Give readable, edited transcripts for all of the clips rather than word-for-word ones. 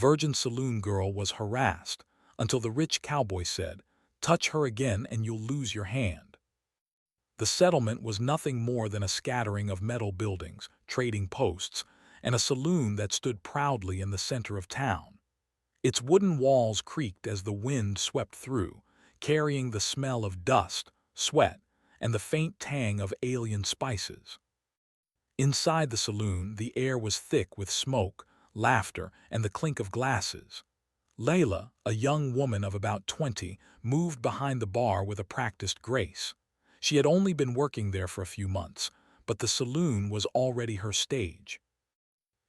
virgin saloon girl was harassed until the rich cowboy said, "Touch her again and you'll lose your hand." The settlement was nothing more than a scattering of metal buildings, trading posts, and a saloon that stood proudly in the center of town. Its wooden walls creaked as the wind swept through, carrying the smell of dust, sweat, and the faint tang of alien spices. Inside the saloon, the air was thick with smoke, laughter, and the clink of glasses. Layla, a young woman of about 20, moved behind the bar with a practiced grace. She had only been working there for a few months, but the saloon was already her stage.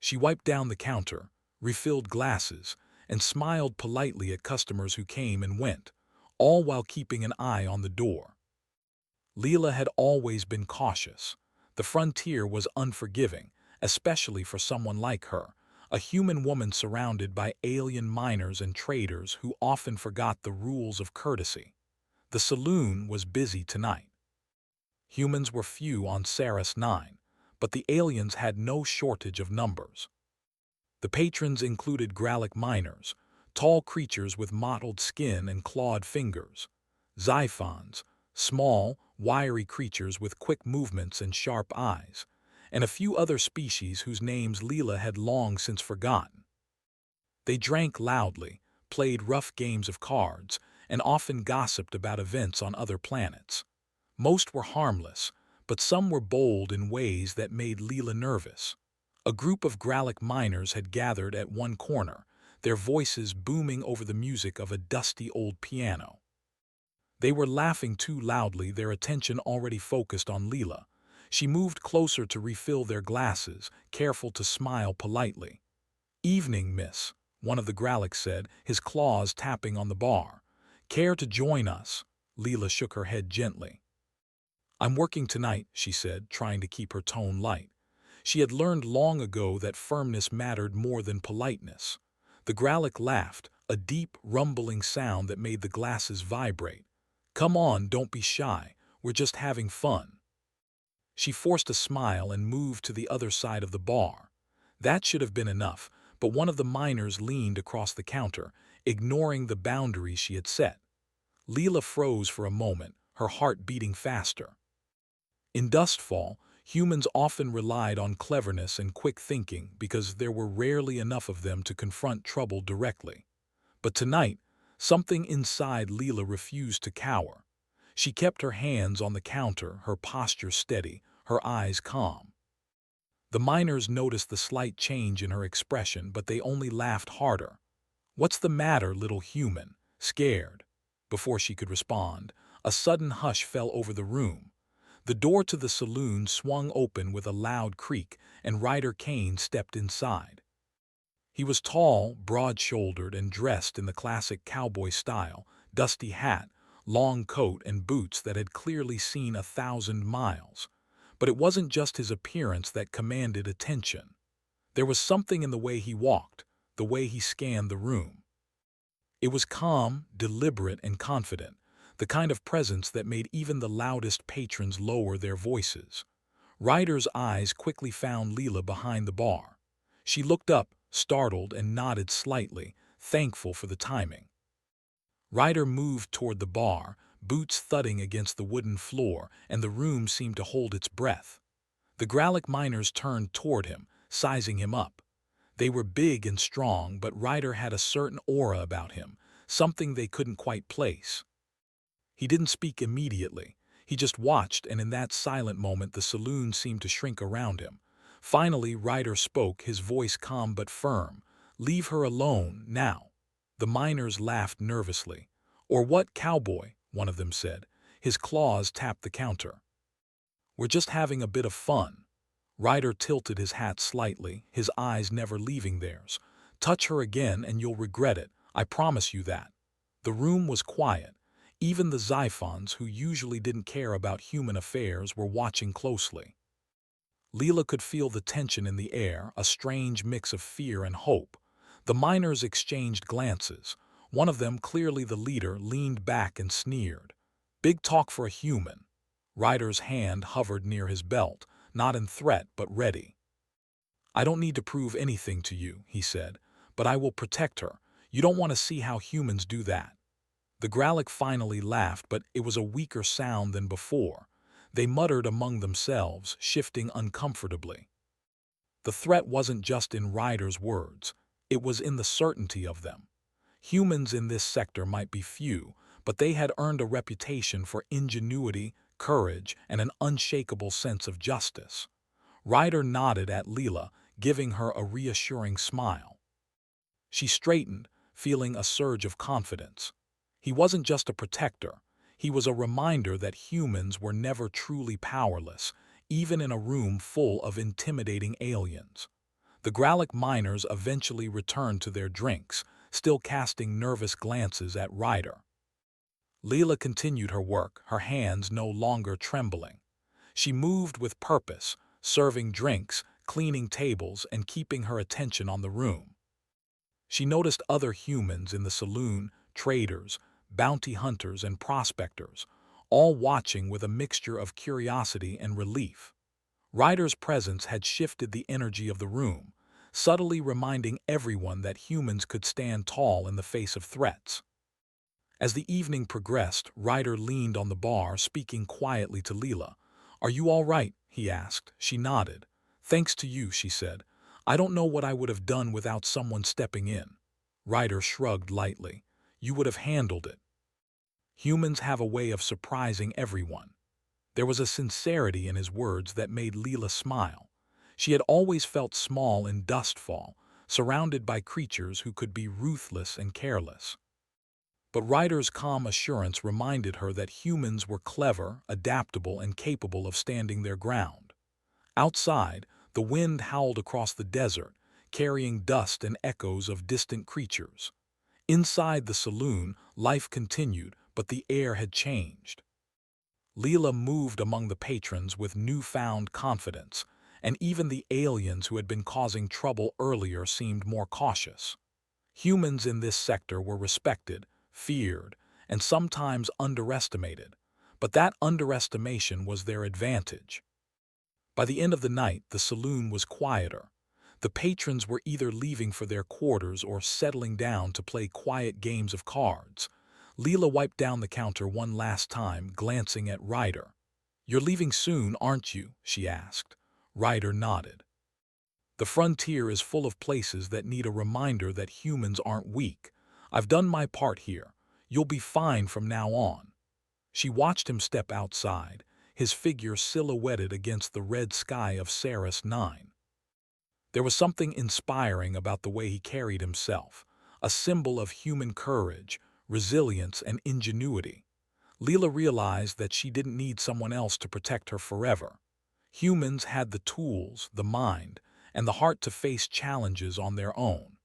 She wiped down the counter, refilled glasses, and smiled politely at customers who came and went, all while keeping an eye on the door. Leela had always been cautious. The frontier was unforgiving, especially for someone like her, a human woman surrounded by alien miners and traders who often forgot the rules of courtesy. The saloon was busy tonight. Humans were few on Saras 9, but the aliens had no shortage of numbers. The patrons included Gralic miners, tall creatures with mottled skin and clawed fingers, Xiphons, small, wiry creatures with quick movements and sharp eyes, and a few other species whose names Leela had long since forgotten. They drank loudly, played rough games of cards, and often gossiped about events on other planets. Most were harmless, but some were bold in ways that made Leela nervous. A group of Gralic miners had gathered at one corner, their voices booming over the music of a dusty old piano. They were laughing too loudly, their attention already focused on Leela. She moved closer to refill their glasses, careful to smile politely. "Evening, miss," one of the Gralics said, his claws tapping on the bar. "Care to join us?" Leela shook her head gently. "I'm working tonight," she said, trying to keep her tone light. She had learned long ago that firmness mattered more than politeness. The Gralic laughed, a deep, rumbling sound that made the glasses vibrate. "Come on, don't be shy. We're just having fun." She forced a smile and moved to the other side of the bar. That should have been enough, but one of the miners leaned across the counter, ignoring the boundaries she had set. Leela froze for a moment, her heart beating faster. In Dustfall, humans often relied on cleverness and quick thinking because there were rarely enough of them to confront trouble directly. But tonight, something inside Leela refused to cower. She kept her hands on the counter, her posture steady, her eyes calm. The miners noticed the slight change in her expression, but they only laughed harder. "What's the matter, little human? Scared?" Before she could respond, a sudden hush fell over the room. The door to the saloon swung open with a loud creak, and Ryder Kane stepped inside. He was tall, broad-shouldered, and dressed in the classic cowboy style, dusty hat, long coat, and boots that had clearly seen 1,000 miles. But it wasn't just his appearance that commanded attention. There was something in the way he walked, the way he scanned the room. It was calm, deliberate, and confident, the kind of presence that made even the loudest patrons lower their voices. Ryder's eyes quickly found Leela behind the bar. She looked up, startled, and nodded slightly, thankful for the timing. Ryder moved toward the bar, boots thudding against the wooden floor, and the room seemed to hold its breath. The Gralic miners turned toward him, sizing him up. They were big and strong, but Ryder had a certain aura about him, something they couldn't quite place. He didn't speak immediately. He just watched, and in that silent moment the saloon seemed to shrink around him. Finally, Ryder spoke, his voice calm but firm. "Leave her alone, now." The miners laughed nervously. "Or what, cowboy?" one of them said. His claws tapped the counter. "We're just having a bit of fun." Ryder tilted his hat slightly, his eyes never leaving theirs. "Touch her again and you'll regret it, I promise you that." The room was quiet. Even the Xiphons, who usually didn't care about human affairs, were watching closely. Leela could feel the tension in the air, a strange mix of fear and hope. The miners exchanged glances. One of them, clearly the leader, leaned back and sneered. "Big talk for a human." Ryder's hand hovered near his belt, not in threat but ready. "I don't need to prove anything to you," he said, But I will protect her. You don't want to see how humans do that. The Gralloch finally laughed, but it was a weaker sound than before. They muttered among themselves, shifting uncomfortably. The threat wasn't just in Ryder's words, it was in the certainty of them. Humans in this sector might be few, but they had earned a reputation for ingenuity, courage, and an unshakable sense of justice. Ryder nodded at Leela, giving her a reassuring smile. She straightened, feeling a surge of confidence. He wasn't just a protector, he was a reminder that humans were never truly powerless, even in a room full of intimidating aliens. The Gralloch miners eventually returned to their drinks, still casting nervous glances at Ryder. Leela continued her work, her hands no longer trembling. She moved with purpose, serving drinks, cleaning tables, and keeping her attention on the room. She noticed other humans in the saloon, traders, bounty hunters, and prospectors, all watching with a mixture of curiosity and relief. Ryder's presence had shifted the energy of the room, subtly reminding everyone that humans could stand tall in the face of threats. As the evening progressed, Ryder leaned on the bar, speaking quietly to Leela. "Are you all right?" he asked. She nodded. "Thanks to you," she said. "I don't know what I would have done without someone stepping in." Ryder shrugged lightly. "You would have handled it." Humans have a way of surprising everyone. There was a sincerity in his words that made Leela smile. She had always felt small in Dustfall, surrounded by creatures who could be ruthless and careless. But Ryder's calm assurance reminded her that humans were clever, adaptable, and capable of standing their ground. Outside, the wind howled across the desert, carrying dust and echoes of distant creatures. Inside the saloon, life continued, but the air had changed. Leela moved among the patrons with newfound confidence, and even the aliens who had been causing trouble earlier seemed more cautious. Humans in this sector were respected, feared, and sometimes underestimated, but that underestimation was their advantage. By the end of the night, the saloon was quieter. The patrons were either leaving for their quarters or settling down to play quiet games of cards. Leela wiped down the counter one last time, glancing at Ryder. "You're leaving soon, aren't you?" she asked. Ryder nodded. "The frontier is full of places that need a reminder that humans aren't weak. I've done my part here. You'll be fine from now on." She watched him step outside, his figure silhouetted against the red sky of Saris 9. There was something inspiring about the way he carried himself, a symbol of human courage, resilience, and ingenuity. Leela realized that she didn't need someone else to protect her forever. Humans had the tools, the mind, and the heart to face challenges on their own.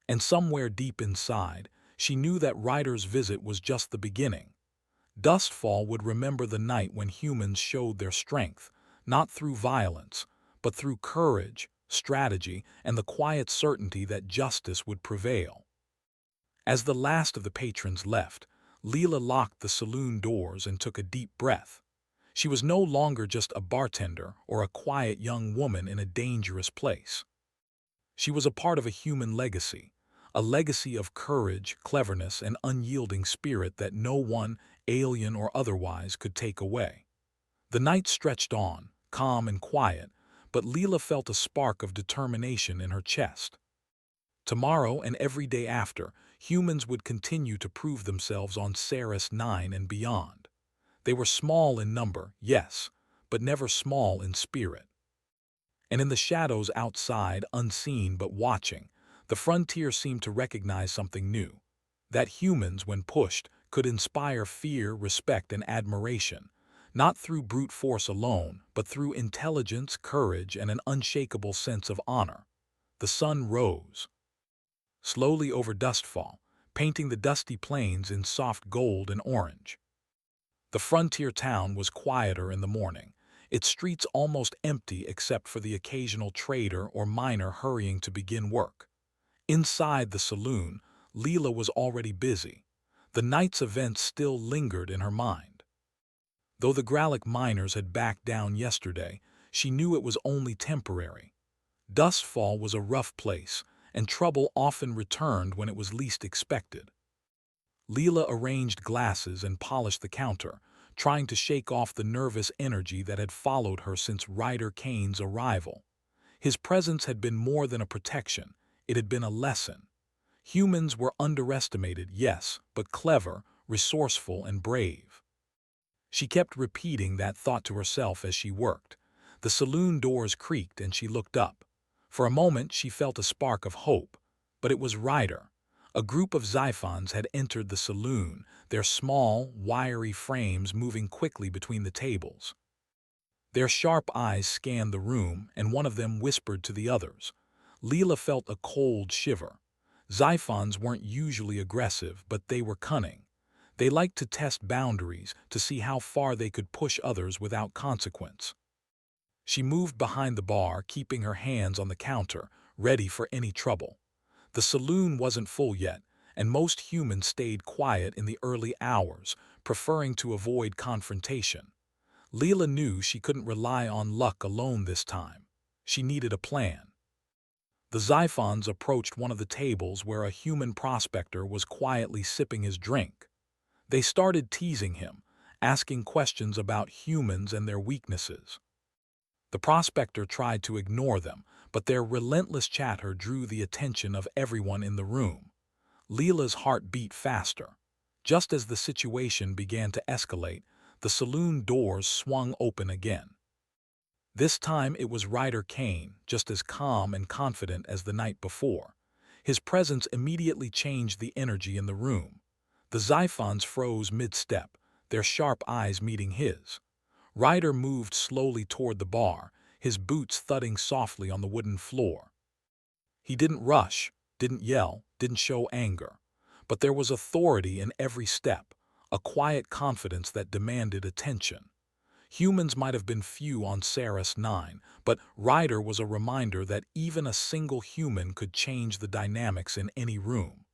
And somewhere deep inside, she knew that Ryder's visit was just the beginning. Dustfall would remember the night when humans showed their strength, not through violence, but through courage, strategy, and the quiet certainty that justice would prevail. As the last of the patrons left, Leela locked the saloon doors and took a deep breath. She was no longer just a bartender or a quiet young woman in a dangerous place. She was a part of a human legacy, a legacy of courage, cleverness, and unyielding spirit that no one, alien or otherwise, could take away. The night stretched on, calm and quiet, but Leela felt a spark of determination in her chest. Tomorrow and every day after, humans would continue to prove themselves on Saris 9 and beyond. They were small in number, yes, but never small in spirit. And in the shadows outside, unseen but watching, the frontier seemed to recognize something new. That humans, when pushed, could inspire fear, respect, and admiration, not through brute force alone, but through intelligence, courage, and an unshakable sense of honor. The sun rose slowly over Dustfall, painting the dusty plains in soft gold and orange. The frontier town was quieter in the morning, its streets almost empty except for the occasional trader or miner hurrying to begin work. Inside the saloon, Leela was already busy. The night's events still lingered in her mind. Though the Gralloch miners had backed down yesterday, she knew it was only temporary. Dustfall was a rough place, and trouble often returned when it was least expected. Leela arranged glasses and polished the counter, trying to shake off the nervous energy that had followed her since Ryder Kane's arrival. His presence had been more than a protection, it had been a lesson. Humans were underestimated, yes, but clever, resourceful, and brave. She kept repeating that thought to herself as she worked. The saloon doors creaked and she looked up. For a moment she felt a spark of hope, but it was Ryder. A group of Xiphons had entered the saloon, their small, wiry frames moving quickly between the tables. Their sharp eyes scanned the room, and one of them whispered to the others. Leela felt a cold shiver. Xiphons weren't usually aggressive, but they were cunning. They liked to test boundaries, to see how far they could push others without consequence. She moved behind the bar, keeping her hands on the counter, ready for any trouble. The saloon wasn't full yet, and most humans stayed quiet in the early hours, preferring to avoid confrontation. Leela knew she couldn't rely on luck alone this time. She needed a plan. The Xiphons approached one of the tables where a human prospector was quietly sipping his drink. They started teasing him, asking questions about humans and their weaknesses. The prospector tried to ignore them, but their relentless chatter drew the attention of everyone in the room. Leela's heart beat faster. Just as the situation began to escalate, the saloon doors swung open again. This time it was Ryder Kane, just as calm and confident as the night before. His presence immediately changed the energy in the room. The Xiphons froze mid-step, their sharp eyes meeting his. Ryder moved slowly toward the bar, his boots thudding softly on the wooden floor. He didn't rush, didn't yell, didn't show anger. But there was authority in every step, a quiet confidence that demanded attention. Humans might have been few on Saras 9, but Ryder was a reminder that even a single human could change the dynamics in any room.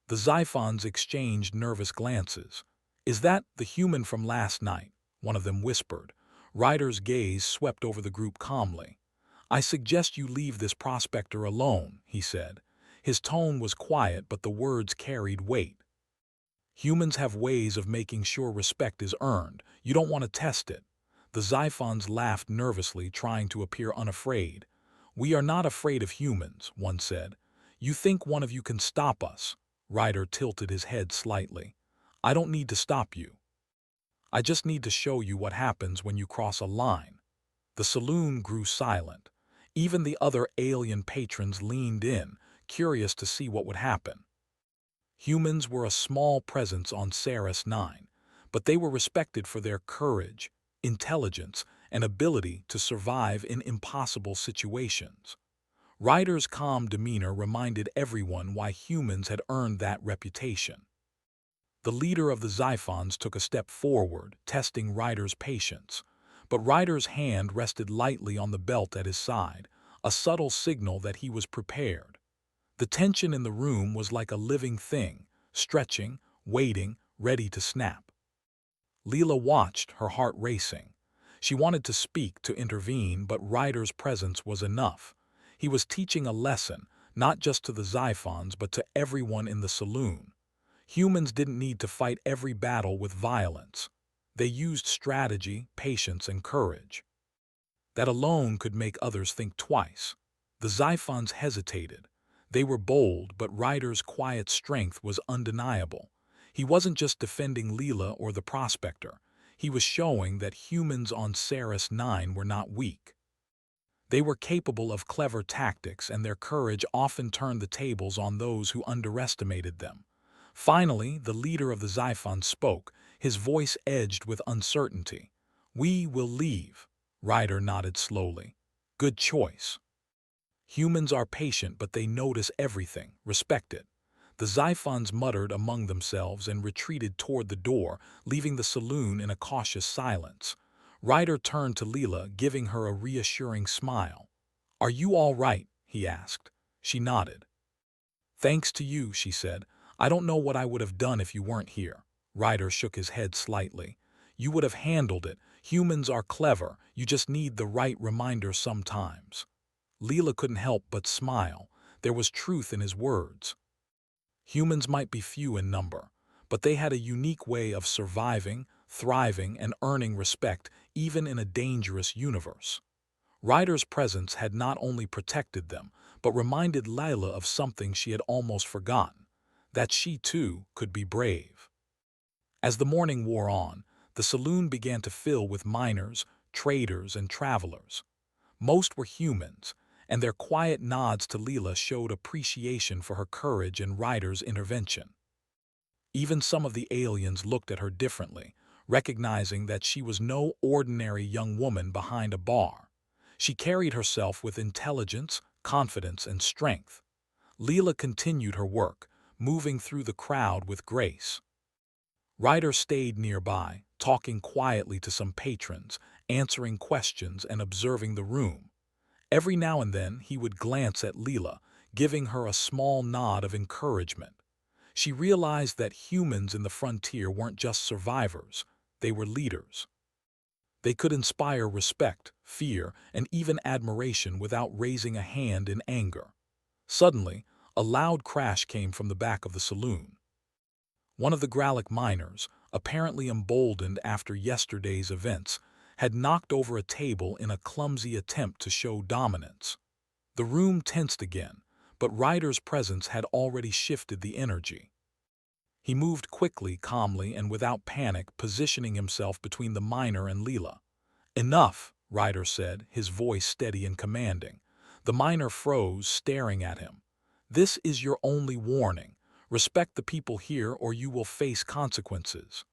The Xiphons exchanged nervous glances. "Is that the human from last night?" one of them whispered. Ryder's gaze swept over the group calmly. "I suggest you leave this prospector alone," he said. His tone was quiet, but the words carried weight. "Humans have ways of making sure respect is earned. You don't want to test it." The Xiphons laughed nervously, trying to appear unafraid. "We are not afraid of humans," one said. "You think one of you can stop us?" Ryder tilted his head slightly. "I don't need to stop you. I just need to show you what happens when you cross a line." The saloon grew silent. Even the other alien patrons leaned in, curious to see what would happen. Humans were a small presence on Saras 9, but they were respected for their courage, intelligence, and ability to survive in impossible situations. Ryder's calm demeanor reminded everyone why humans had earned that reputation. The leader of the Xiphons took a step forward, testing Ryder's patience. But Ryder's hand rested lightly on the belt at his side, a subtle signal that he was prepared. The tension in the room was like a living thing, stretching, waiting, ready to snap. Leela watched, her heart racing. She wanted to speak, to intervene, but Ryder's presence was enough. He was teaching a lesson, not just to the Xiphons, but to everyone in the saloon. Humans didn't need to fight every battle with violence. They used strategy, patience, and courage. That alone could make others think twice. The Xiphons hesitated. They were bold, but Ryder's quiet strength was undeniable. He wasn't just defending Leela or the prospector. He was showing that humans on Saras 9 were not weak. They were capable of clever tactics, and their courage often turned the tables on those who underestimated them. Finally, the leader of the Xiphons spoke, his voice edged with uncertainty. "We will leave." Ryder nodded slowly. "Good choice." Humans are patient, but they notice everything, respect it. The Xiphons muttered among themselves and retreated toward the door, leaving the saloon in a cautious silence. Ryder turned to Leela, giving her a reassuring smile. "Are you all right?" he asked. She nodded. "Thanks to you," she said. "I don't know what I would have done if you weren't here." Ryder shook his head slightly. "You would have handled it. Humans are clever. You just need the right reminder sometimes." Leela couldn't help but smile. There was truth in his words. Humans might be few in number, but they had a unique way of surviving, thriving, and earning respect even in a dangerous universe. Ryder's presence had not only protected them, but reminded Lila of something she had almost forgotten, that she too could be brave. As the morning wore on, the saloon began to fill with miners, traders, and travelers. Most were humans, and their quiet nods to Leela showed appreciation for her courage and Ryder's intervention. Even some of the aliens looked at her differently, recognizing that she was no ordinary young woman behind a bar. She carried herself with intelligence, confidence, and strength. Leela continued her work, moving through the crowd with grace. Ryder stayed nearby, talking quietly to some patrons, answering questions and observing the room. Every now and then he would glance at Leela, giving her a small nod of encouragement. She realized that humans in the frontier weren't just survivors, they were leaders. They could inspire respect, fear, and even admiration without raising a hand in anger. Suddenly, a loud crash came from the back of the saloon. One of the Gralic miners, apparently emboldened after yesterday's events, had knocked over a table in a clumsy attempt to show dominance. The room tensed again, but Ryder's presence had already shifted the energy. He moved quickly, calmly, and without panic, positioning himself between the miner and Leela. "Enough," Ryder said, his voice steady and commanding. The miner froze, staring at him. "This is your only warning. Respect the people here or you will face consequences."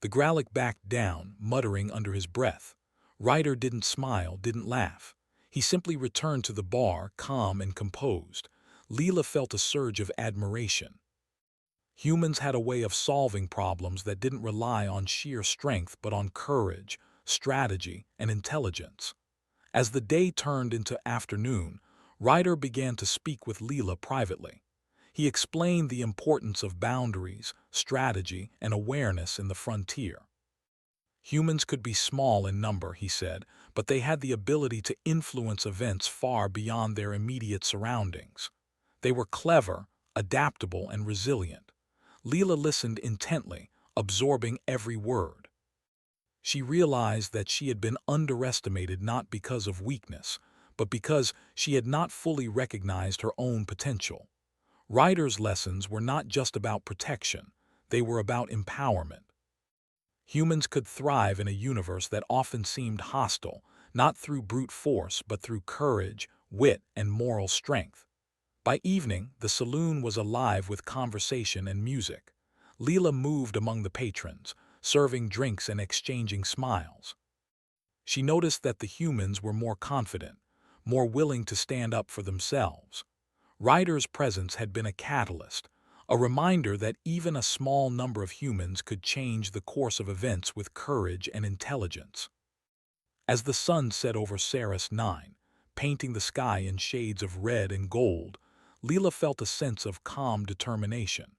The Gralic backed down, muttering under his breath. Ryder didn't smile, didn't laugh. He simply returned to the bar, calm and composed. Leela felt a surge of admiration. Humans had a way of solving problems that didn't rely on sheer strength but on courage, strategy, and intelligence. As the day turned into afternoon, Ryder began to speak with Leela privately. He explained the importance of boundaries, strategy, and awareness in the frontier. Humans could be small in number, he said, but they had the ability to influence events far beyond their immediate surroundings. They were clever, adaptable, and resilient. Leela listened intently, absorbing every word. She realized that she had been underestimated not because of weakness, but because she had not fully recognized her own potential. Ryder's lessons were not just about protection, they were about empowerment. Humans could thrive in a universe that often seemed hostile, not through brute force but through courage, wit, and moral strength. By evening, the saloon was alive with conversation and music. Leela moved among the patrons, serving drinks and exchanging smiles. She noticed that the humans were more confident, more willing to stand up for themselves. Ryder's presence had been a catalyst, a reminder that even a small number of humans could change the course of events with courage and intelligence. As the sun set over Saris 9, painting the sky in shades of red and gold, Leela felt a sense of calm determination.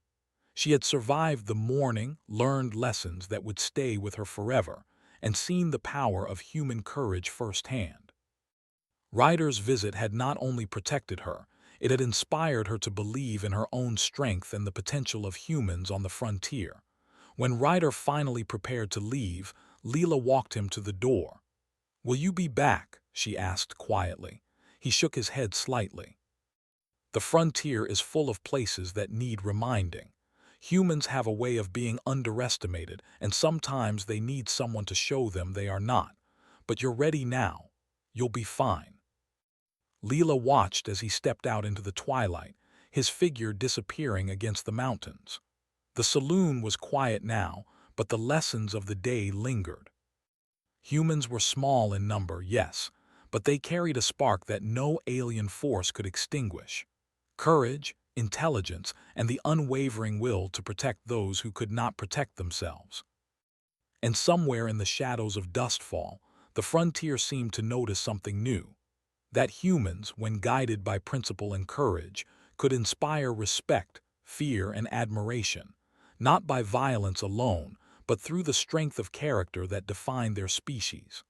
She had survived the morning, learned lessons that would stay with her forever, and seen the power of human courage firsthand. Ryder's visit had not only protected her, it had inspired her to believe in her own strength and the potential of humans on the frontier. When Ryder finally prepared to leave, Leela walked him to the door. "Will you be back?" she asked quietly. He shook his head slightly. "The frontier is full of places that need reminding. Humans have a way of being underestimated, and sometimes they need someone to show them they are not. But you're ready now. You'll be fine." Leela watched as he stepped out into the twilight, his figure disappearing against the mountains. The saloon was quiet now, but the lessons of the day lingered. Humans were small in number, yes, but they carried a spark that no alien force could extinguish. Courage, intelligence, and the unwavering will to protect those who could not protect themselves. And somewhere in the shadows of Dustfall, the frontier seemed to notice something new. That humans, when guided by principle and courage, could inspire respect, fear, and admiration, not by violence alone, but through the strength of character that defined their species.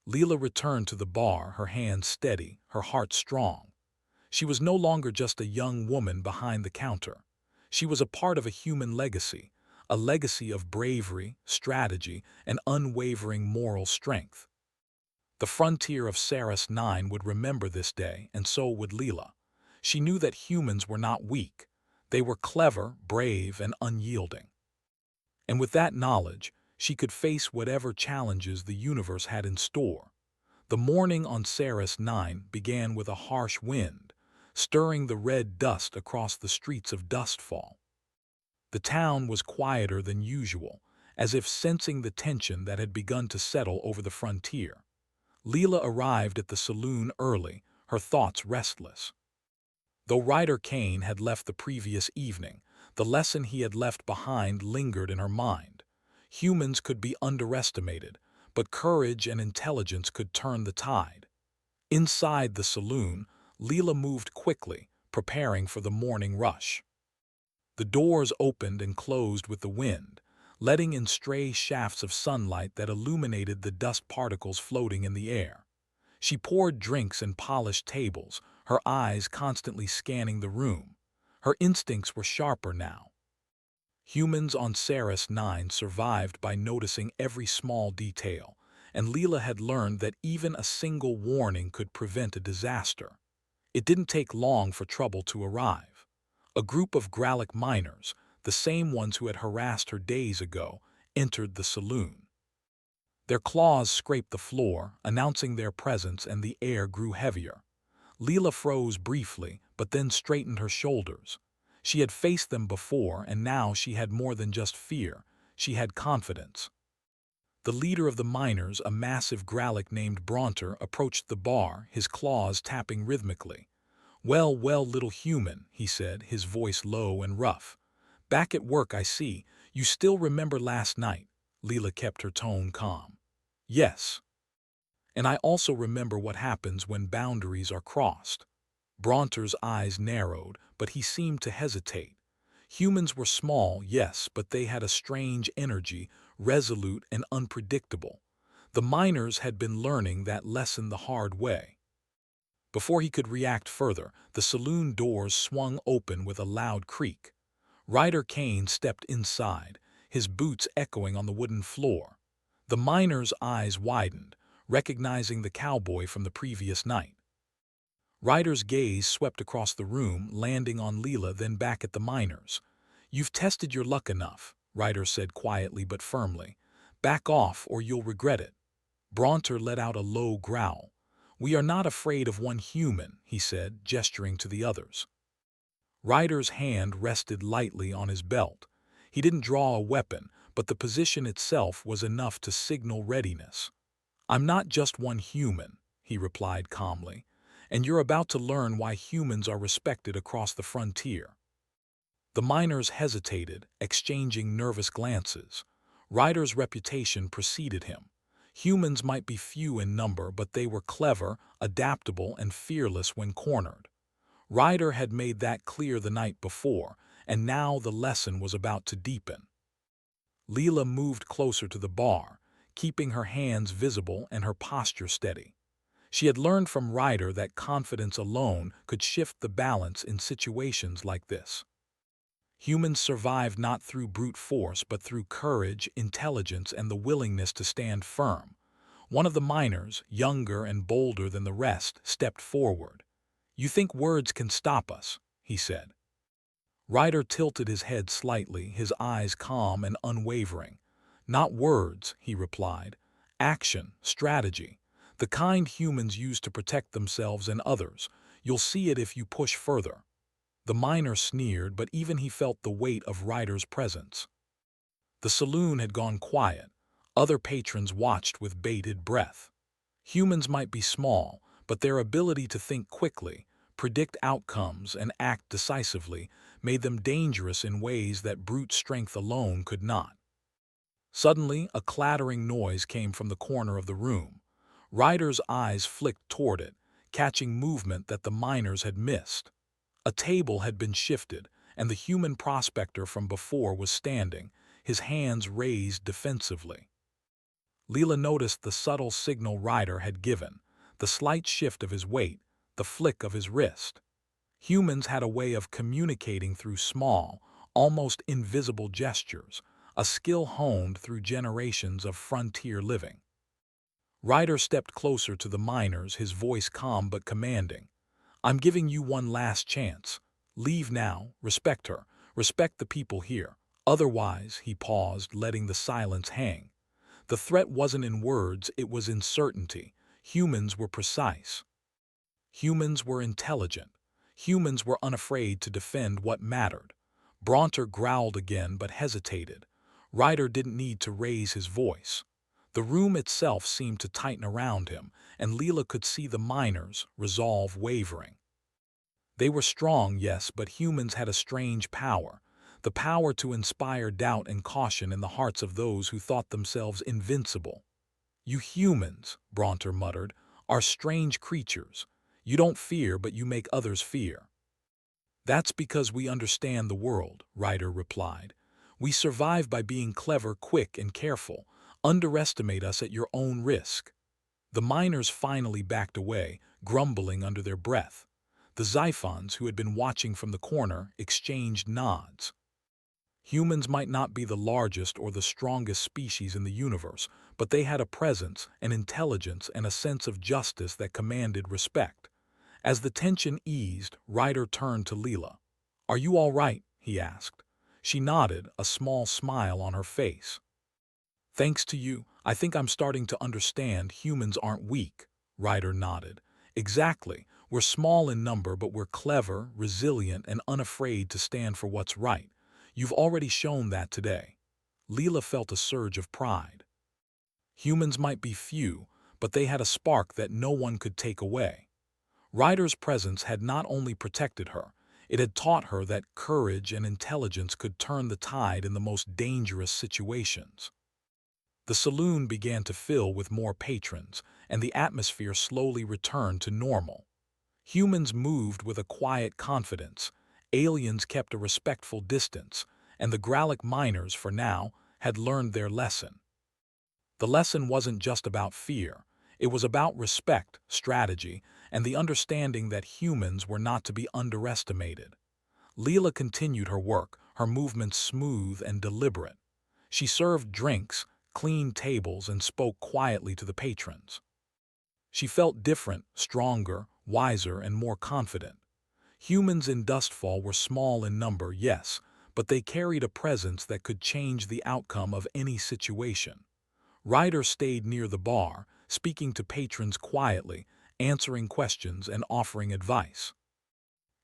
Leela returned to the bar, her hands steady, her heart strong. She was no longer just a young woman behind the counter. She was a part of a human legacy, a legacy of bravery, strategy, and unwavering moral strength. The frontier of Saras 9 would remember this day, and so would Leela. She knew that humans were not weak. They were clever, brave, and unyielding. And with that knowledge, she could face whatever challenges the universe had in store. The morning on Saras 9 began with a harsh wind, stirring the red dust across the streets of Dustfall. The town was quieter than usual, as if sensing the tension that had begun to settle over the frontier. Leela arrived at the saloon early, her thoughts restless. Though Ryder Kane had left the previous evening, the lesson he had left behind lingered in her mind. Humans could be underestimated, but courage and intelligence could turn the tide. Inside the saloon, Leela moved quickly, preparing for the morning rush. The doors opened and closed with the wind, letting in stray shafts of sunlight that illuminated the dust particles floating in the air. She poured drinks and polished tables, her eyes constantly scanning the room. Her instincts were sharper now. Humans on Saras 9 survived by noticing every small detail, and Leela had learned that even a single warning could prevent a disaster. It didn't take long for trouble to arrive. A group of Gralic miners, the same ones who had harassed her days ago, entered the saloon. Their claws scraped the floor, announcing their presence, and the air grew heavier. Leela froze briefly, but then straightened her shoulders. She had faced them before, and now she had more than just fear. She had confidence. The leader of the miners, a massive Gralic named Bronter, approached the bar, his claws tapping rhythmically. "Well, well, little human," he said, his voice low and rough. "Back at work, I see. You still remember last night." Leela kept her tone calm. "Yes. And I also remember what happens when boundaries are crossed." Bronter's eyes narrowed, but he seemed to hesitate. Humans were small, yes, but they had a strange energy, resolute and unpredictable. The miners had been learning that lesson the hard way. Before he could react further, the saloon doors swung open with a loud creak. Ryder Kane stepped inside, his boots echoing on the wooden floor. The miner's eyes widened, recognizing the cowboy from the previous night. Ryder's gaze swept across the room, landing on Leela, then back at the miners. "You've tested your luck enough," Ryder said quietly but firmly. "Back off or you'll regret it." Bronter let out a low growl. "We are not afraid of one human," he said, gesturing to the others. Ryder's hand rested lightly on his belt. He didn't draw a weapon, but the position itself was enough to signal readiness. "I'm not just one human," he replied calmly, "and you're about to learn why humans are respected across the frontier." The miners hesitated, exchanging nervous glances. Ryder's reputation preceded him. Humans might be few in number, but they were clever, adaptable, and fearless when cornered. Ryder had made that clear the night before, and now the lesson was about to deepen. Leela moved closer to the bar, keeping her hands visible and her posture steady. She had learned from Ryder that confidence alone could shift the balance in situations like this. Humans survive not through brute force but through courage, intelligence, and the willingness to stand firm. One of the miners, younger and bolder than the rest, stepped forward. "You think words can stop us," he said. Ryder tilted his head slightly, his eyes calm and unwavering. "Not words," he replied. "Action, strategy. The kind humans use to protect themselves and others. You'll see it if you push further." The miner sneered, but even he felt the weight of Ryder's presence. The saloon had gone quiet. Other patrons watched with bated breath. Humans might be small, but their ability to think quickly, predict outcomes, and act decisively made them dangerous in ways that brute strength alone could not. Suddenly, a clattering noise came from the corner of the room. Ryder's eyes flicked toward it, catching movement that the miners had missed. A table had been shifted, and the human prospector from before was standing, his hands raised defensively. Leela noticed the subtle signal Ryder had given, the slight shift of his weight, the flick of his wrist. Humans had a way of communicating through small, almost invisible gestures, a skill honed through generations of frontier living. Ryder stepped closer to the miners, his voice calm but commanding. I'm giving you one last chance. Leave now, respect her, respect the people here. Otherwise, he paused, letting the silence hang. The threat wasn't in words, it was in certainty. Humans were precise. Humans were intelligent. Humans were unafraid to defend what mattered. Bronter growled again but hesitated. Ryder didn't need to raise his voice. The room itself seemed to tighten around him, and Leela could see the miners, resolve wavering. They were strong, yes, but humans had a strange power. The power to inspire doubt and caution in the hearts of those who thought themselves invincible. You humans, Bronter muttered, are strange creatures. You don't fear, but you make others fear. That's because we understand the world, Ryder replied. We survive by being clever, quick, and careful. Underestimate us at your own risk. The miners finally backed away, grumbling under their breath. The Xiphons, who had been watching from the corner, exchanged nods. Humans might not be the largest or the strongest species in the universe, but they had a presence, an intelligence, and a sense of justice that commanded respect. As the tension eased, Ryder turned to Leela. Are you all right? He asked. She nodded, a small smile on her face. Thanks to you, I think I'm starting to understand humans aren't weak. Ryder nodded. Exactly. We're small in number, but we're clever, resilient, and unafraid to stand for what's right. You've already shown that today. Leela felt a surge of pride. Humans might be few, but they had a spark that no one could take away. Ryder's presence had not only protected her, it had taught her that courage and intelligence could turn the tide in the most dangerous situations. The saloon began to fill with more patrons, and the atmosphere slowly returned to normal. Humans moved with a quiet confidence, aliens kept a respectful distance, and the Gralic miners, for now, had learned their lesson. The lesson wasn't just about fear, it was about respect, strategy, and the understanding that humans were not to be underestimated. Leela continued her work, her movements smooth and deliberate. She served drinks, cleaned tables, and spoke quietly to the patrons. She felt different, stronger, wiser, and more confident. Humans in Dustfall were small in number, yes, but they carried a presence that could change the outcome of any situation. Ryder stayed near the bar, speaking to patrons quietly, answering questions and offering advice.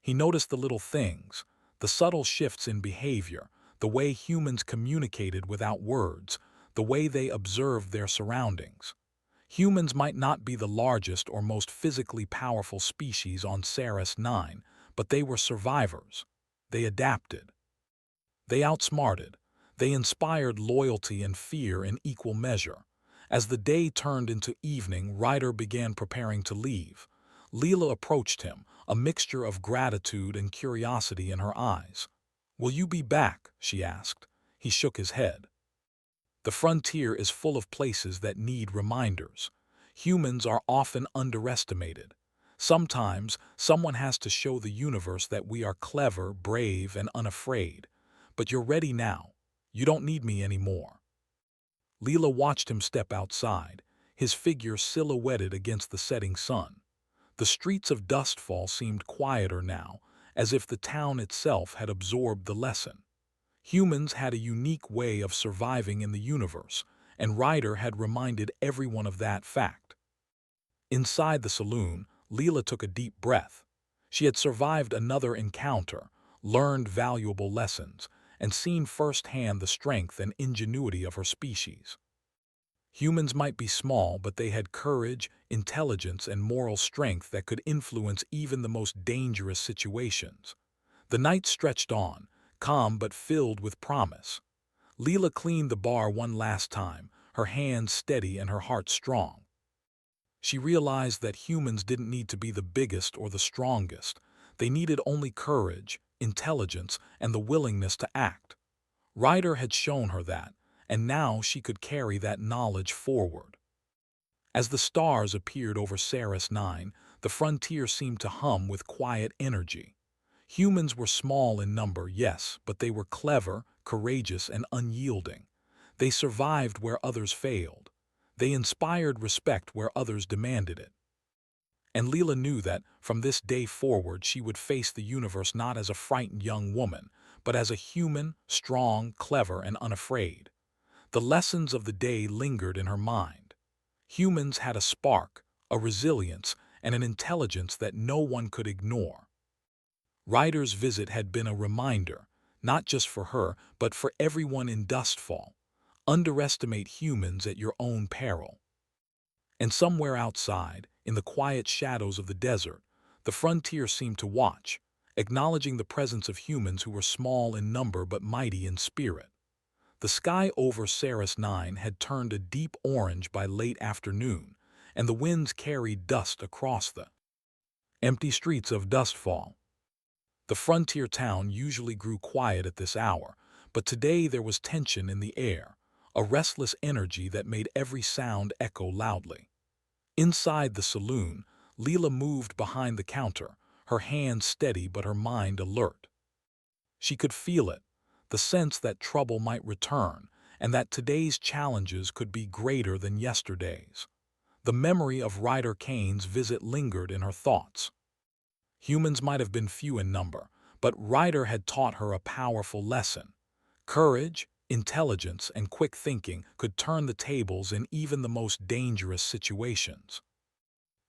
He noticed the little things, the subtle shifts in behavior, the way humans communicated without words, the way they observed their surroundings. Humans might not be the largest or most physically powerful species on Saris 9, but they were survivors. They adapted. They outsmarted. They inspired loyalty and fear in equal measure. As the day turned into evening, Ryder began preparing to leave. Leela approached him, a mixture of gratitude and curiosity in her eyes. Will you be back? She asked. He shook his head. The frontier is full of places that need reminders. Humans are often underestimated. Sometimes, someone has to show the universe that we are clever, brave, and unafraid. But you're ready now. You don't need me anymore. Leela watched him step outside, his figure silhouetted against the setting sun. The streets of Dustfall seemed quieter now, as if the town itself had absorbed the lesson. Humans had a unique way of surviving in the universe, and Ryder had reminded everyone of that fact. Inside the saloon, Leela took a deep breath. She had survived another encounter, learned valuable lessons, and seen firsthand the strength and ingenuity of her species. Humans might be small, but they had courage, intelligence, and moral strength that could influence even the most dangerous situations. The night stretched on, calm but filled with promise. Leela cleaned the bar one last time, her hands steady and her heart strong. She realized that humans didn't need to be the biggest or the strongest. They needed only courage, intelligence, and the willingness to act. Ryder had shown her that, and now she could carry that knowledge forward. As the stars appeared over Saris 9, the frontier seemed to hum with quiet energy. Humans were small in number, yes, but they were clever, courageous, and unyielding. They survived where others failed. They inspired respect where others demanded it. And Leela knew that, from this day forward, she would face the universe not as a frightened young woman, but as a human, strong, clever, and unafraid. The lessons of the day lingered in her mind. Humans had a spark, a resilience, and an intelligence that no one could ignore. Ryder's visit had been a reminder, not just for her, but for everyone in Dustfall. Underestimate humans at your own peril. And somewhere outside, in the quiet shadows of the desert, the frontier seemed to watch, acknowledging the presence of humans who were small in number but mighty in spirit. The sky over Saris 9 had turned a deep orange by late afternoon, and the winds carried dust across the empty streets of Dustfall. The frontier town usually grew quiet at this hour, but today there was tension in the air, a restless energy that made every sound echo loudly. Inside the saloon, Leela moved behind the counter, her hands steady but her mind alert. She could feel it, the sense that trouble might return, and that today's challenges could be greater than yesterday's. The memory of Ryder Kane's visit lingered in her thoughts. Humans might have been few in number, but Ryder had taught her a powerful lesson. Courage, intelligence, and quick thinking could turn the tables in even the most dangerous situations.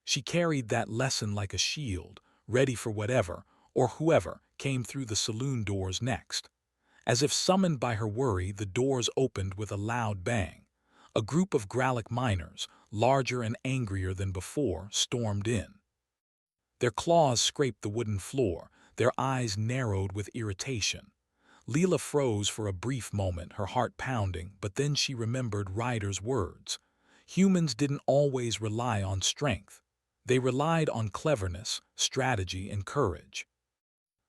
She carried that lesson like a shield, ready for whatever, or whoever, came through the saloon doors next. As if summoned by her worry, the doors opened with a loud bang. A group of Gralic miners, larger and angrier than before, stormed in. Their claws scraped the wooden floor, their eyes narrowed with irritation. Leela froze for a brief moment, her heart pounding, but then she remembered Ryder's words. Humans didn't always rely on strength. They relied on cleverness, strategy, and courage.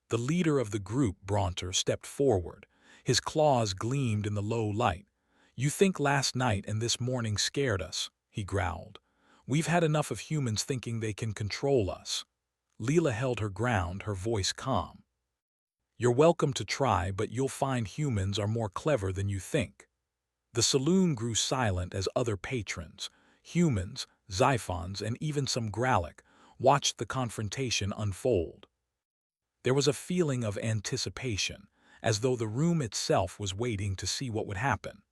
The leader of the group, Bronter, stepped forward. His claws gleamed in the low light. "You think last night and this morning scared us," he growled. "We've had enough of humans thinking they can control us." Leela held her ground, her voice calm. "You're welcome to try, but you'll find humans are more clever than you think." The saloon grew silent as other patrons, humans, Xiphons, and even some Gralic, watched the confrontation unfold. There was a feeling of anticipation, as though the room itself was waiting to see what would happen.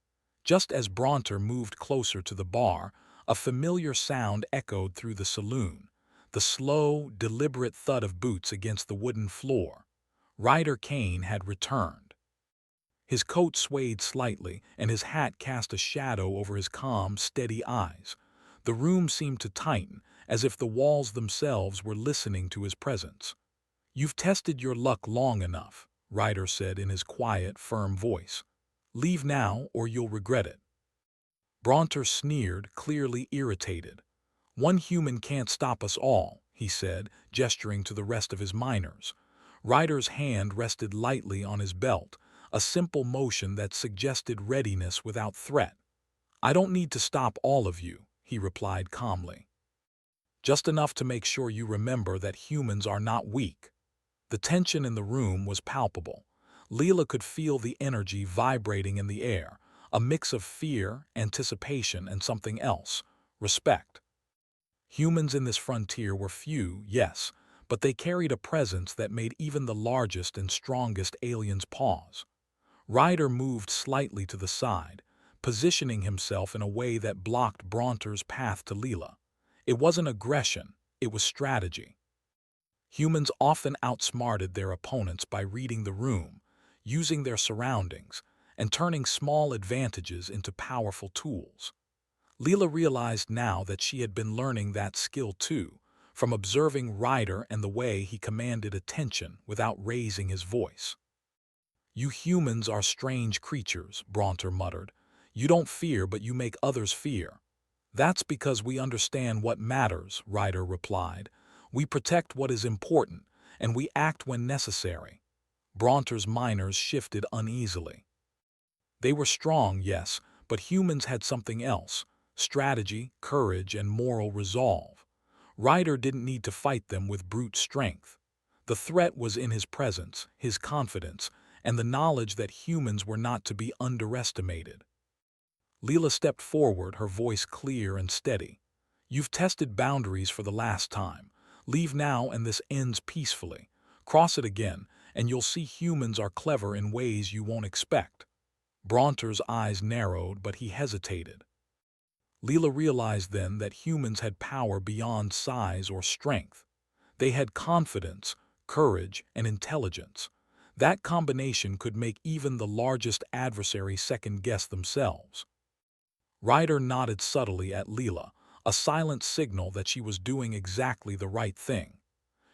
Just as Bronter moved closer to the bar, a familiar sound echoed through the saloon, the slow, deliberate thud of boots against the wooden floor. Ryder Kane had returned. His coat swayed slightly, and his hat cast a shadow over his calm, steady eyes. The room seemed to tighten, as if the walls themselves were listening to his presence. "You've tested your luck long enough," Ryder said in his quiet, firm voice. "Leave now, or you'll regret it." Bronter sneered, clearly irritated. "One human can't stop us all," he said, gesturing to the rest of his miners. Ryder's hand rested lightly on his belt, a simple motion that suggested readiness without threat. "I don't need to stop all of you," he replied calmly. "Just enough to make sure you remember that humans are not weak." The tension in the room was palpable. Leela could feel the energy vibrating in the air, a mix of fear, anticipation, and something else, respect. Humans in this frontier were few, yes, but they carried a presence that made even the largest and strongest aliens pause. Ryder moved slightly to the side, positioning himself in a way that blocked Bronter's path to Leela. It wasn't aggression, it was strategy. Humans often outsmarted their opponents by reading the room, using their surroundings, and turning small advantages into powerful tools. Leela realized now that she had been learning that skill too, from observing Ryder and the way he commanded attention without raising his voice. "You humans are strange creatures," Bronter muttered. "You don't fear, but you make others fear." "That's because we understand what matters," Ryder replied. "We protect what is important, and we act when necessary." Bronter's miners shifted uneasily. They were strong, yes, but humans had something else: strategy, courage, and moral resolve. Ryder didn't need to fight them with brute strength. The threat was in his presence, his confidence, and the knowledge that humans were not to be underestimated. Leela stepped forward, her voice clear and steady. "You've tested boundaries for the last time. Leave now and this ends peacefully. Cross it again, and you'll see humans are clever in ways you won't expect." Bronter's eyes narrowed, but he hesitated. Leela realized then that humans had power beyond size or strength. They had confidence, courage, and intelligence. That combination could make even the largest adversary second-guess themselves. Ryder nodded subtly at Leela, a silent signal that she was doing exactly the right thing.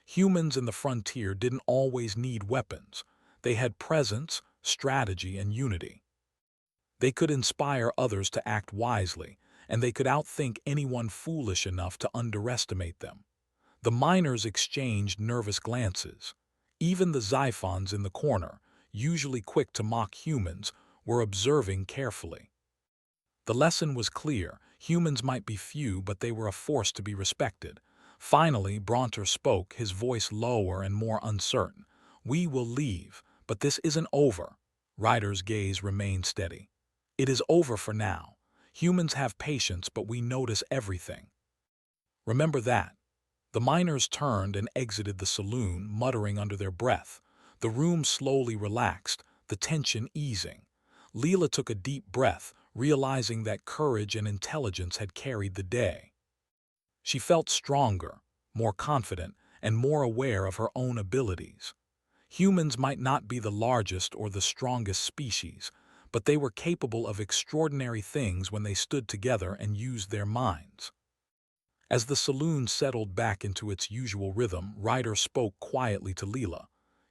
Humans in the frontier didn't always need weapons. They had presence, strategy, and unity. They could inspire others to act wisely, and they could outthink anyone foolish enough to underestimate them. The miners exchanged nervous glances. Even the Xiphons in the corner, usually quick to mock humans, were observing carefully. The lesson was clear. Humans might be few, but they were a force to be respected. Finally, Bronter spoke, his voice lower and more uncertain. "We will leave, but this isn't over." Ryder's gaze remained steady. "It is over for now. Humans have patience, but we notice everything. Remember that." The miners turned and exited the saloon, muttering under their breath. The room slowly relaxed, the tension easing. Leela took a deep breath, realizing that courage and intelligence had carried the day. She felt stronger, more confident, and more aware of her own abilities. Humans might not be the largest or the strongest species, but they were capable of extraordinary things when they stood together and used their minds. As the saloon settled back into its usual rhythm, Ryder spoke quietly to Leela.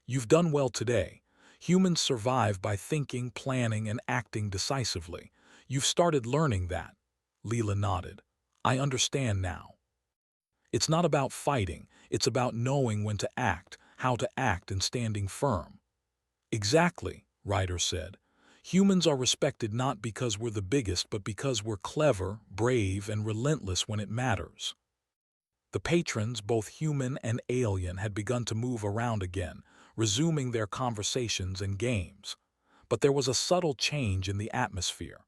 "You've done well today. Humans survive by thinking, planning, and acting decisively. You've started learning that." Leela nodded. "I understand now. It's not about fighting, it's about knowing when to act, how to act, and standing firm." "Exactly," Ryder said. "Humans are respected not because we're the biggest, but because we're clever, brave, and relentless when it matters." The patrons, both human and alien, had begun to move around again, resuming their conversations and games. But there was a subtle change in the atmosphere.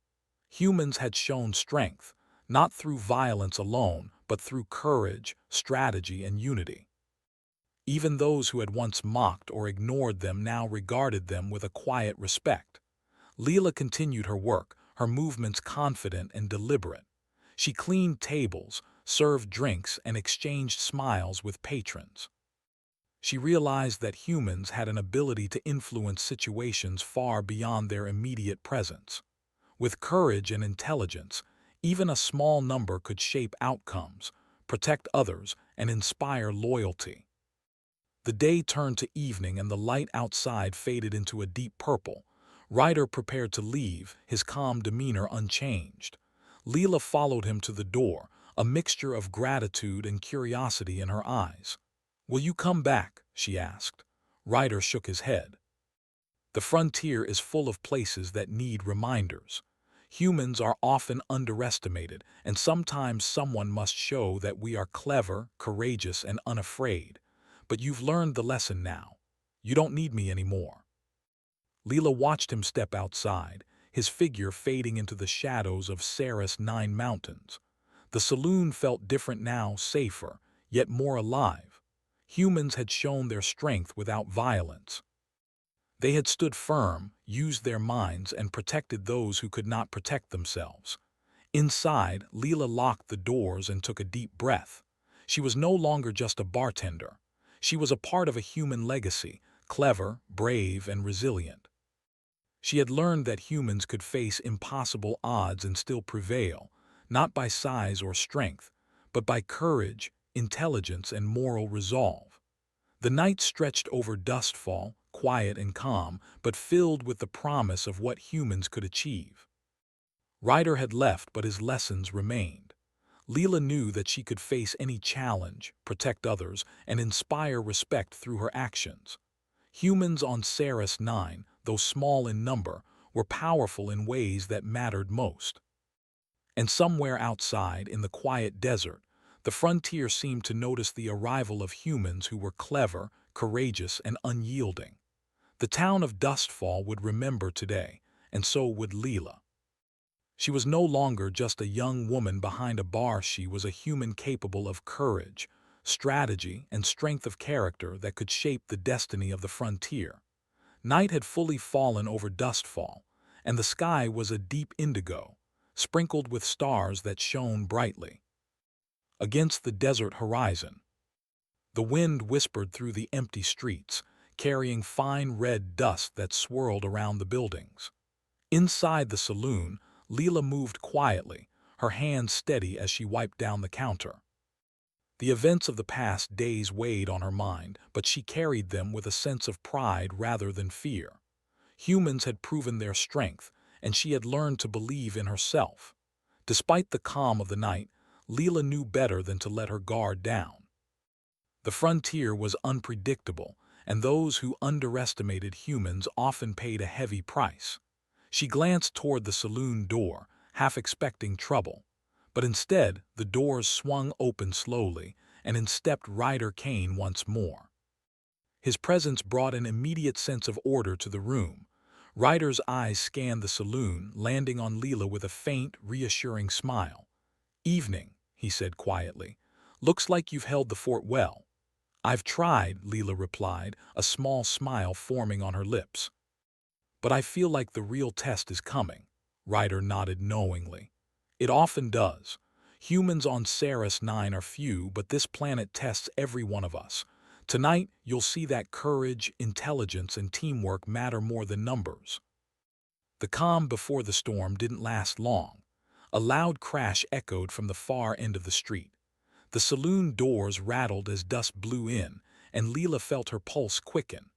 Humans had shown strength, not through violence alone, but through courage, strategy, and unity. Even those who had once mocked or ignored them now regarded them with a quiet respect. Leela continued her work, her movements confident and deliberate. She cleaned tables, served drinks, and exchanged smiles with patrons. She realized that humans had an ability to influence situations far beyond their immediate presence. With courage and intelligence, even a small number could shape outcomes, protect others, and inspire loyalty. The day turned to evening and the light outside faded into a deep purple. Ryder prepared to leave, his calm demeanor unchanged. Leela followed him to the door, a mixture of gratitude and curiosity in her eyes. "Will you come back?" she asked. Ryder shook his head. "The frontier is full of places that need reminders. Humans are often underestimated, and sometimes someone must show that we are clever, courageous, and unafraid. But you've learned the lesson now. You don't need me anymore." Leela watched him step outside, his figure fading into the shadows of Sarah's 9 mountains. The saloon felt different now, safer, yet more alive. Humans had shown their strength without violence. They had stood firm, used their minds, and protected those who could not protect themselves. Inside, Leela locked the doors and took a deep breath. She was no longer just a bartender. She was a part of a human legacy, clever, brave, and resilient. She had learned that humans could face impossible odds and still prevail, not by size or strength, but by courage, intelligence, and moral resolve. The night stretched over Dustfall, quiet and calm, but filled with the promise of what humans could achieve. Ryder had left, but his lessons remained. Leela knew that she could face any challenge, protect others, and inspire respect through her actions. Humans on Saris 9, though small in number, were powerful in ways that mattered most. And somewhere outside, in the quiet desert, the frontier seemed to notice the arrival of humans who were clever, courageous and unyielding. The town of Dustfall would remember today, and so would Leela. She was no longer just a young woman behind a bar. She was a human capable of courage, strategy, and strength of character that could shape the destiny of the frontier. Night had fully fallen over Dustfall, and the sky was a deep indigo, sprinkled with stars that shone brightly. Against the desert horizon, the wind whispered through the empty streets, carrying fine red dust that swirled around the buildings. Inside the saloon, Leela moved quietly, her hands steady as she wiped down the counter. The events of the past days weighed on her mind, but she carried them with a sense of pride rather than fear. Humans had proven their strength, and she had learned to believe in herself. Despite the calm of the night, Leela knew better than to let her guard down. The frontier was unpredictable, and those who underestimated humans often paid a heavy price. She glanced toward the saloon door, half expecting trouble. But instead, the doors swung open slowly, and in stepped Ryder Kane once more. His presence brought an immediate sense of order to the room. Ryder's eyes scanned the saloon, landing on Leela with a faint, reassuring smile. "Evening," he said quietly. "Looks like you've held the fort well." "I've tried," Leela replied, a small smile forming on her lips. "But I feel like the real test is coming." Ryder nodded knowingly. "It often does. Humans on Saris 9 are few, but this planet tests every one of us. Tonight, you'll see that courage, intelligence, and teamwork matter more than numbers." The calm before the storm didn't last long. A loud crash echoed from the far end of the street. The saloon doors rattled as dust blew in, and Leela felt her pulse quicken.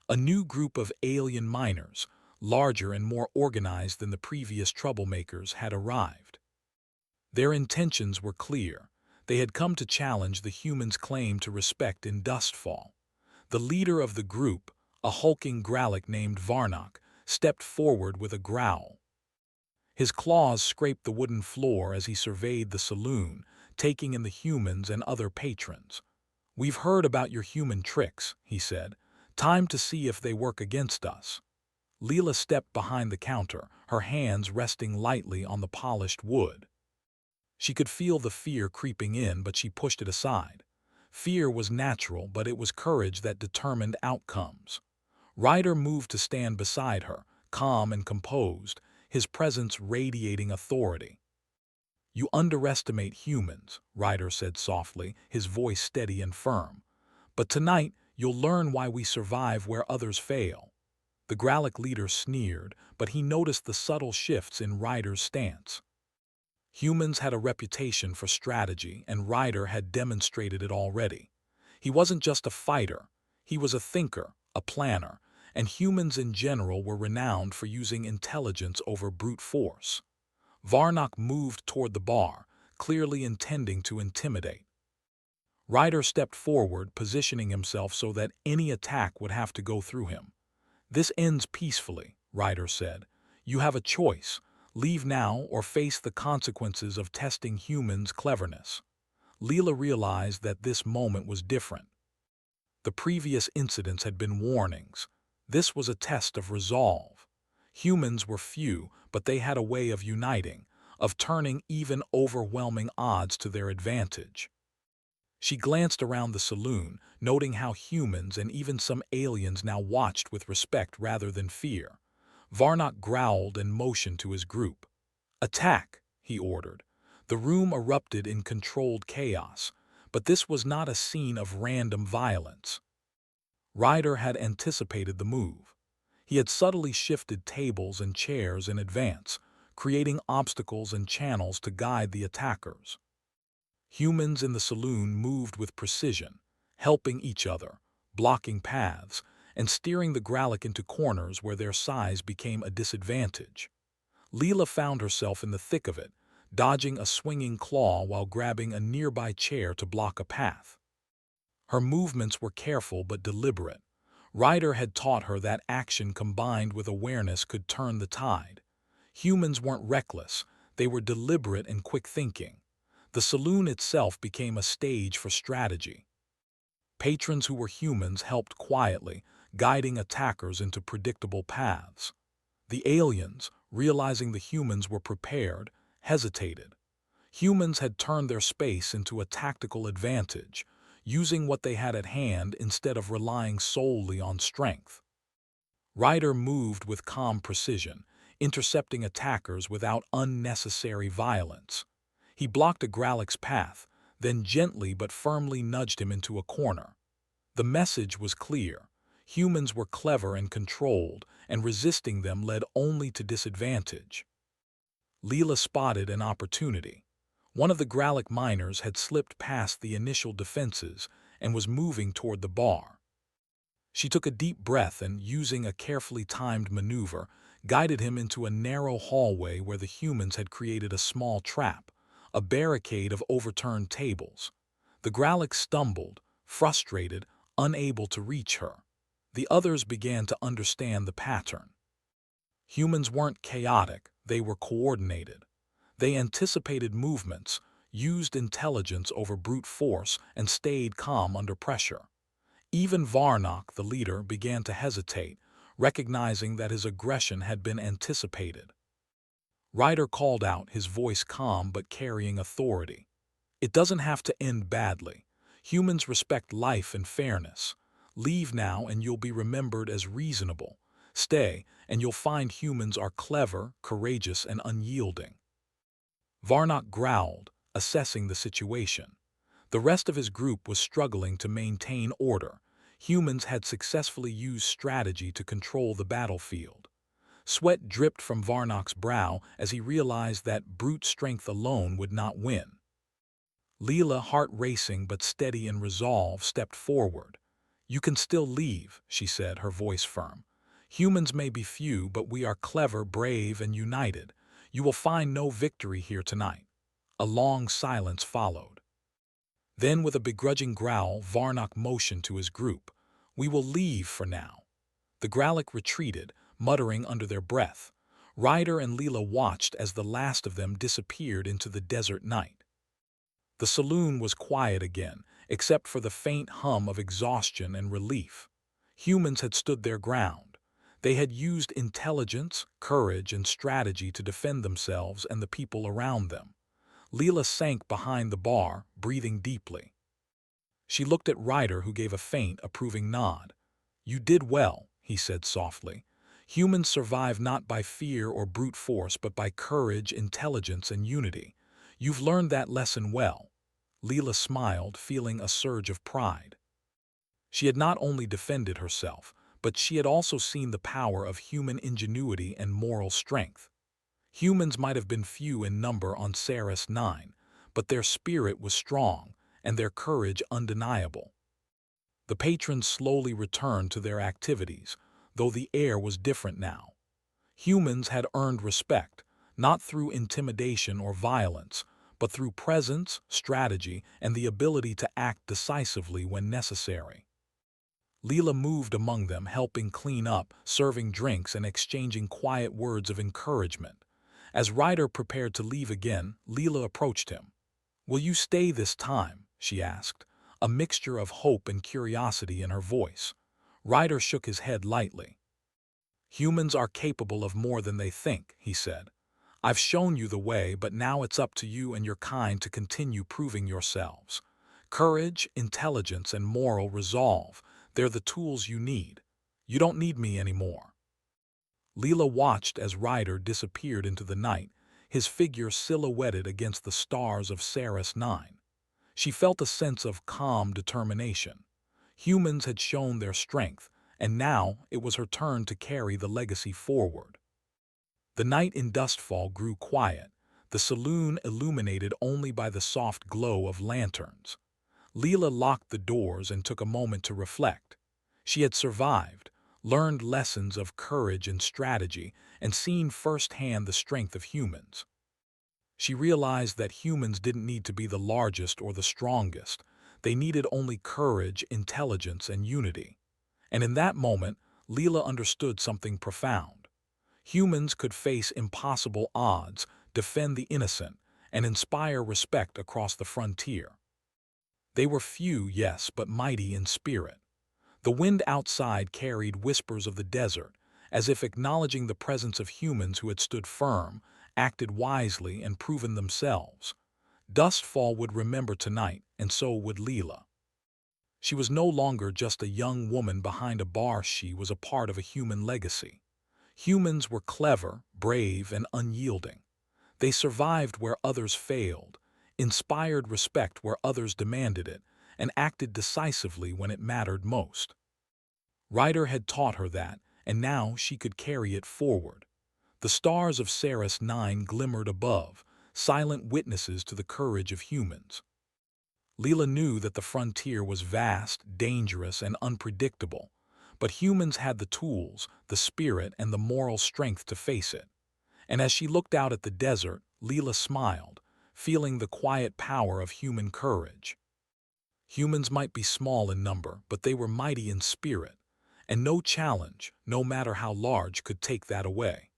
A new group of alien miners, larger and more organized than the previous troublemakers, had arrived. Their intentions were clear. They had come to challenge the humans' claim to respect in Dustfall. The leader of the group, a hulking Gralloch named Varnock, stepped forward with a growl. His claws scraped the wooden floor as he surveyed the saloon, taking in the humans and other patrons. "We've heard about your human tricks," he said. "Time to see if they work against us." Leela stepped behind the counter, her hands resting lightly on the polished wood. She could feel the fear creeping in, but she pushed it aside. Fear was natural, but it was courage that determined outcomes. Ryder moved to stand beside her, calm and composed, his presence radiating authority. "You underestimate humans," Ryder said softly, his voice steady and firm. "But tonight, you'll learn why we survive where others fail." The Gralloch leader sneered, but he noticed the subtle shifts in Ryder's stance. Humans had a reputation for strategy, and Ryder had demonstrated it already. He wasn't just a fighter, he was a thinker, a planner, and humans in general were renowned for using intelligence over brute force. Varnock moved toward the bar, clearly intending to intimidate. Ryder stepped forward, positioning himself so that any attack would have to go through him. "This ends peacefully," Ryder said. "You have a choice. Leave now or face the consequences of testing humans' cleverness." Leela realized that this moment was different. The previous incidents had been warnings. This was a test of resolve. Humans were few, but they had a way of uniting, of turning even overwhelming odds to their advantage. She glanced around the saloon, noting how humans and even some aliens now watched with respect rather than fear. Varnock growled and motioned to his group. "Attack," he ordered. The room erupted in controlled chaos, but this was not a scene of random violence. Ryder had anticipated the move. He had subtly shifted tables and chairs in advance, creating obstacles and channels to guide the attackers. Humans in the saloon moved with precision, helping each other, blocking paths, and steering the Gralloch into corners where their size became a disadvantage. Leela found herself in the thick of it, dodging a swinging claw while grabbing a nearby chair to block a path. Her movements were careful but deliberate. Ryder had taught her that action combined with awareness could turn the tide. Humans weren't reckless, they were deliberate and quick thinking. The saloon itself became a stage for strategy. Patrons who were humans helped quietly, guiding attackers into predictable paths. The aliens, realizing the humans were prepared, hesitated. Humans had turned their space into a tactical advantage, using what they had at hand instead of relying solely on strength. Ryder moved with calm precision, intercepting attackers without unnecessary violence. He blocked a Gralix's path, then gently but firmly nudged him into a corner. The message was clear. Humans were clever and controlled, and resisting them led only to disadvantage. Leela spotted an opportunity. One of the Gralic miners had slipped past the initial defenses and was moving toward the bar. She took a deep breath and, using a carefully timed maneuver, guided him into a narrow hallway where the humans had created a small trap, a barricade of overturned tables. The Gralic stumbled, frustrated, unable to reach her. The others began to understand the pattern. Humans weren't chaotic, they were coordinated. They anticipated movements, used intelligence over brute force, and stayed calm under pressure. Even Varnock, the leader, began to hesitate, recognizing that his aggression had been anticipated. Ryder called out, his voice calm but carrying authority. "It doesn't have to end badly. Humans respect life and fairness. Leave now and you'll be remembered as reasonable. Stay and you'll find humans are clever, courageous, and unyielding." Varnock growled, assessing the situation. The rest of his group was struggling to maintain order. Humans had successfully used strategy to control the battlefield. Sweat dripped from Varnock's brow as he realized that brute strength alone would not win. Leela, heart racing but steady in resolve, stepped forward. "You can still leave," she said, her voice firm. "Humans may be few, but we are clever, brave, and united. You will find no victory here tonight." A long silence followed. Then, with a begrudging growl, Varnock motioned to his group. "We will leave for now." The Gralic retreated, muttering under their breath. Ryder and Leela watched as the last of them disappeared into the desert night. The saloon was quiet again, except for the faint hum of exhaustion and relief. Humans had stood their ground. They had used intelligence, courage, and strategy to defend themselves and the people around them. Leela sank behind the bar, breathing deeply. She looked at Ryder, who gave a faint, approving nod. "You did well," he said softly. "Humans survive not by fear or brute force, but by courage, intelligence, and unity. You've learned that lesson well." Leela smiled, feeling a surge of pride. She had not only defended herself, but she had also seen the power of human ingenuity and moral strength. Humans might have been few in number on Saris 9, but their spirit was strong, and their courage undeniable. The patrons slowly returned to their activities, though the air was different now. Humans had earned respect, not through intimidation or violence, but through presence, strategy, and the ability to act decisively when necessary. Leela moved among them, helping clean up, serving drinks, and exchanging quiet words of encouragement. As Ryder prepared to leave again, Leela approached him. "Will you stay this time?" she asked, a mixture of hope and curiosity in her voice. Ryder shook his head lightly. "Humans are capable of more than they think," he said. "I've shown you the way, but now it's up to you and your kind to continue proving yourselves. Courage, intelligence, and moral resolve, they're the tools you need. You don't need me anymore." Leela watched as Ryder disappeared into the night, his figure silhouetted against the stars of Saris 9. She felt a sense of calm determination. Humans had shown their strength, and now it was her turn to carry the legacy forward. The night in Dustfall grew quiet, the saloon illuminated only by the soft glow of lanterns. Leela locked the doors and took a moment to reflect. She had survived, learned lessons of courage and strategy, and seen firsthand the strength of humans. She realized that humans didn't need to be the largest or the strongest. They needed only courage, intelligence, and unity. And in that moment, Leela understood something profound. Humans could face impossible odds, defend the innocent, and inspire respect across the frontier. They were few, yes, but mighty in spirit. The wind outside carried whispers of the desert, as if acknowledging the presence of humans who had stood firm, acted wisely, and proven themselves. Dustfall would remember tonight, and so would Leela. She was no longer just a young woman behind a bar, she was a part of a human legacy. Humans were clever, brave, and unyielding. They survived where others failed, inspired respect where others demanded it, and acted decisively when it mattered most. Ryder had taught her that, and now she could carry it forward. The stars of Saris 9 glimmered above, silent witnesses to the courage of humans. Leela knew that the frontier was vast, dangerous, and unpredictable, but humans had the tools, the spirit, and the moral strength to face it. And as she looked out at the desert, Leela smiled, feeling the quiet power of human courage. Humans might be small in number, but they were mighty in spirit, and no challenge, no matter how large, could take that away.